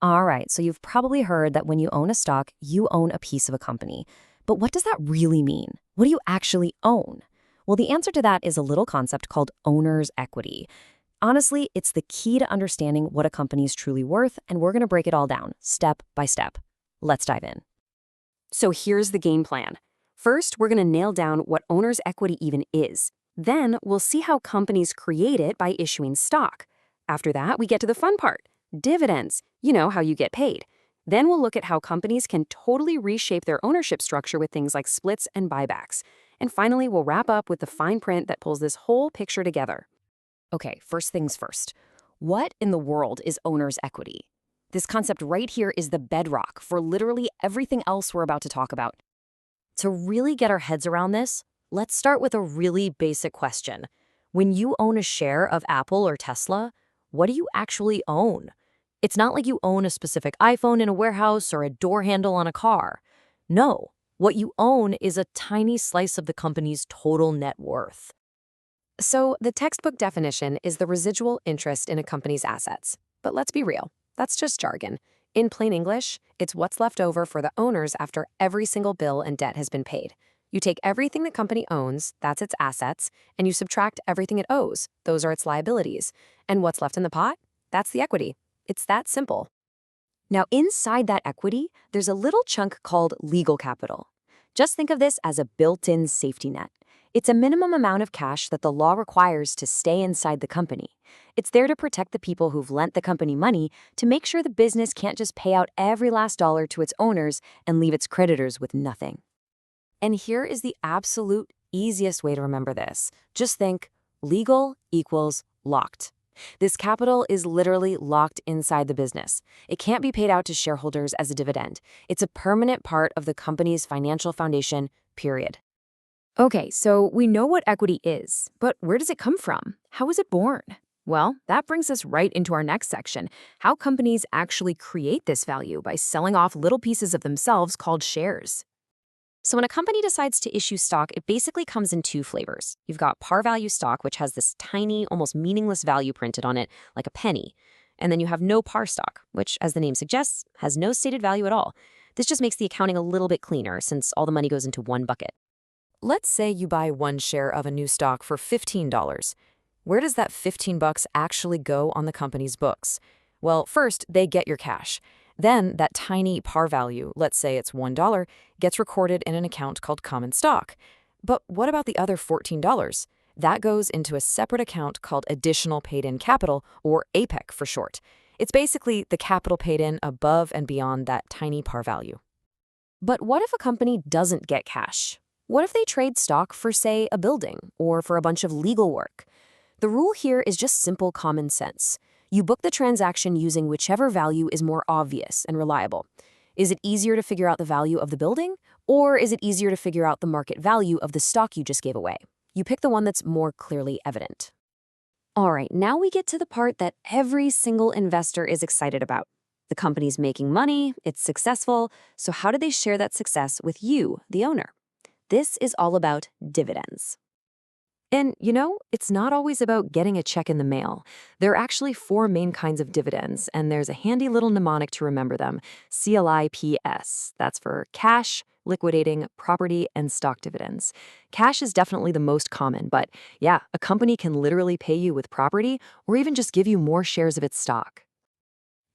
All right, so you've probably heard that when you own a stock, you own a piece of a company. But what does that really mean? What do you actually own? Well, the answer to that is a little concept called owner's equity. Honestly, it's the key to understanding what a company is truly worth, and we're going to break it all down, step by step. Let's dive in. So here's the game plan. First, we're going to nail down what owner's equity even is. Then, we'll see how companies create it by issuing stock. After that, we get to the fun part, dividends. You know, how you get paid. Then we'll look at how companies can totally reshape their ownership structure with things like splits and buybacks. And finally, we'll wrap up with the fine print that pulls this whole picture together. Okay, first things first. What in the world is owner's equity? This concept right here is the bedrock for literally everything else we're about to talk about. To really get our heads around this, let's start with a really basic question. When you own a share of Apple or Tesla, what do you actually own? It's not like you own a specific iPhone in a warehouse or a door handle on a car. No, what you own is a tiny slice of the company's total net worth. So the textbook definition is the residual interest in a company's assets. But let's be real, that's just jargon. In plain English, it's what's left over for the owners after every single bill and debt has been paid. You take everything the company owns, that's its assets, and you subtract everything it owes, those are its liabilities. And what's left in the pot? That's the equity. It's that simple. Now, inside that equity, there's a little chunk called legal capital. Just think of this as a built-in safety net. It's a minimum amount of cash that the law requires to stay inside the company. It's there to protect the people who've lent the company money, to make sure the business can't just pay out every last dollar to its owners and leave its creditors with nothing. And here is the absolute easiest way to remember this. Just think, legal equals locked. This capital is literally locked inside the business. It can't be paid out to shareholders as a dividend. It's a permanent part of the company's financial foundation, period. Okay, so we know what equity is, but where does it come from? How is it born? Well, that brings us right into our next section, how companies actually create this value by selling off little pieces of themselves called shares. So when a company decides to issue stock, it basically comes in two flavors. You've got par value stock, which has this tiny, almost meaningless value printed on it, like a penny. And then you have no par stock, which, as the name suggests, has no stated value at all. This just makes the accounting a little bit cleaner, since all the money goes into one bucket. Let's say you buy one share of a new stock for $15. Where does that $15 actually go on the company's books? Well, first, they get your cash. Then that tiny par value, let's say it's $1, gets recorded in an account called common stock. But what about the other $14? That goes into a separate account called additional paid-in capital, or APEC for short. It's basically the capital paid in above and beyond that tiny par value. But what if a company doesn't get cash? What if they trade stock for, say, a building or for a bunch of legal work? The rule here is just simple common sense. You book the transaction using whichever value is more obvious and reliable. Is it easier to figure out the value of the building, or is it easier to figure out the market value of the stock you just gave away? You pick the one that's more clearly evident. All right, now we get to the part that every single investor is excited about. The company's making money, it's successful, so how do they share that success with you, the owner? This is all about dividends. And, it's not always about getting a check in the mail. There are actually four main kinds of dividends, and there's a handy little mnemonic to remember them, CLIPS. That's for cash, liquidating, property, and stock dividends. Cash is definitely the most common, but yeah, a company can literally pay you with property or even just give you more shares of its stock.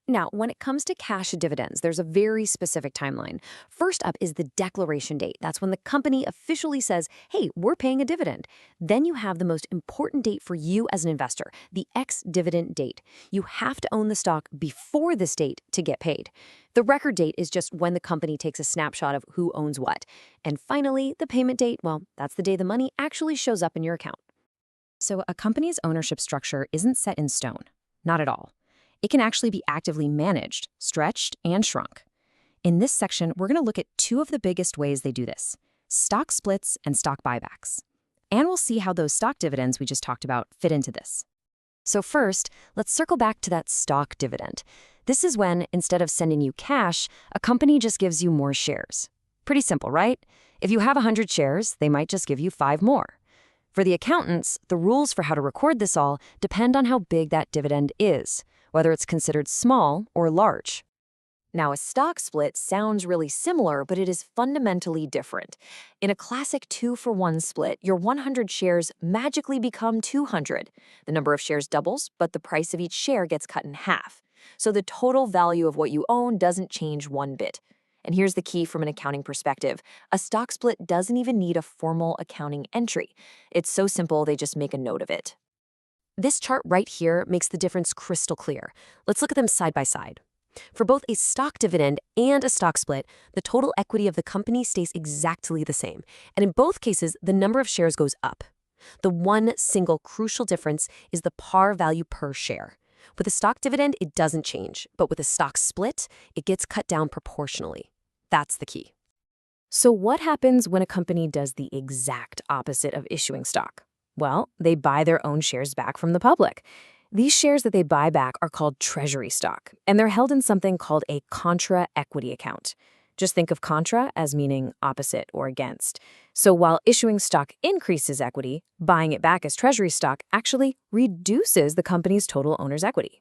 Now, when it comes to cash dividends, there's a very specific timeline. First up is the declaration date. That's when the company officially says, hey, we're paying a dividend. Then you have the most important date for you as an investor, the ex-dividend date. You have to own the stock before this date to get paid. The record date is just when the company takes a snapshot of who owns what. And finally, the payment date, well, that's the day the money actually shows up in your account. So a company's ownership structure isn't set in stone. Not at all. It can actually be actively managed, stretched, and shrunk. In this section, we're going to look at two of the biggest ways they do this: stock splits and stock buybacks. And we'll see how those stock dividends we just talked about fit into this. So first, let's circle back to that stock dividend. This is when, instead of sending you cash, a company just gives you more shares. Pretty simple, right? If you have 100 shares, they might just give you 5 more. For the accountants, the rules for how to record this all depend on how big that dividend is, whether it's considered small or large. Now, a stock split sounds really similar, but it is fundamentally different. In a classic 2-for-1 split, your 100 shares magically become 200. The number of shares doubles, but the price of each share gets cut in half. So the total value of what you own doesn't change one bit. And here's the key from an accounting perspective. A stock split doesn't even need a formal accounting entry. It's so simple, they just make a note of it. This chart right here makes the difference crystal clear. Let's look at them side by side. For both a stock dividend and a stock split, the total equity of the company stays exactly the same. And in both cases, the number of shares goes up. The one single crucial difference is the par value per share. With a stock dividend, it doesn't change, but with a stock split, it gets cut down proportionally. That's the key. So what happens when a company does the exact opposite of issuing stock? Well, they buy their own shares back from the public. These shares that they buy back are called treasury stock, and they're held in something called a contra equity account. Just think of contra as meaning opposite or against. So while issuing stock increases equity, buying it back as treasury stock actually reduces the company's total owner's equity.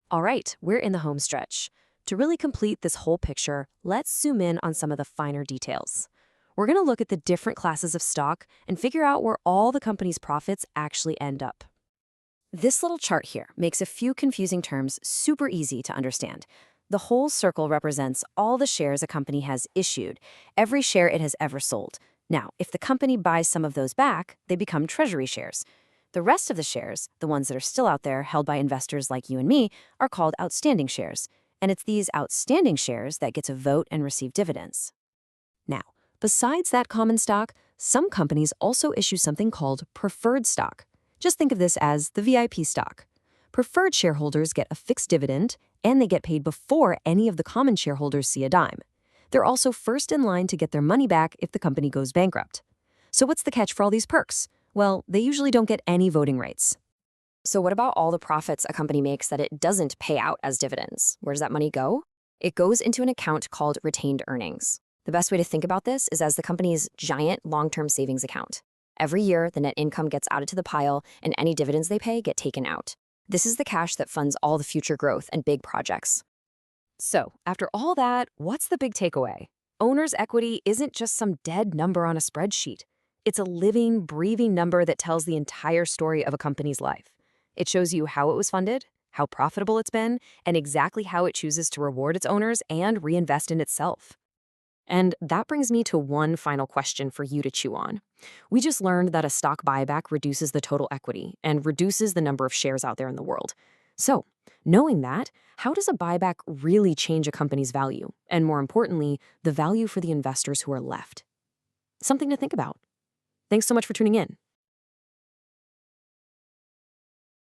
All right, we're in the home stretch. To really complete this whole picture, let's zoom in on some of the finer details. We're going to look at the different classes of stock and figure out where all the company's profits actually end up. This little chart here makes a few confusing terms super easy to understand. The whole circle represents all the shares a company has issued, every share it has ever sold. Now, if the company buys some of those back, they become treasury shares. The rest of the shares, the ones that are still out there held by investors like you and me, are called outstanding shares. And it's these outstanding shares that get to vote and receive dividends. Now, besides that common stock, some companies also issue something called preferred stock. Just think of this as the VIP stock. Preferred shareholders get a fixed dividend, and they get paid before any of the common shareholders see a dime. They're also first in line to get their money back if the company goes bankrupt. So what's the catch for all these perks? Well, they usually don't get any voting rights. So what about all the profits a company makes that it doesn't pay out as dividends? Where does that money go? It goes into an account called retained earnings. The best way to think about this is as the company's giant long-term savings account. Every year, the net income gets added to the pile, and any dividends they pay get taken out. This is the cash that funds all the future growth and big projects. So, after all that, what's the big takeaway? Owner's equity isn't just some dead number on a spreadsheet. It's a living, breathing number that tells the entire story of a company's life. It shows you how it was funded, how profitable it's been, and exactly how it chooses to reward its owners and reinvest in itself. And that brings me to one final question for you to chew on. We just learned that a stock buyback reduces the total equity and reduces the number of shares out there in the world. So, knowing that, how does a buyback really change a company's value? And more importantly, the value for the investors who are left? Something to think about. Thanks so much for tuning in.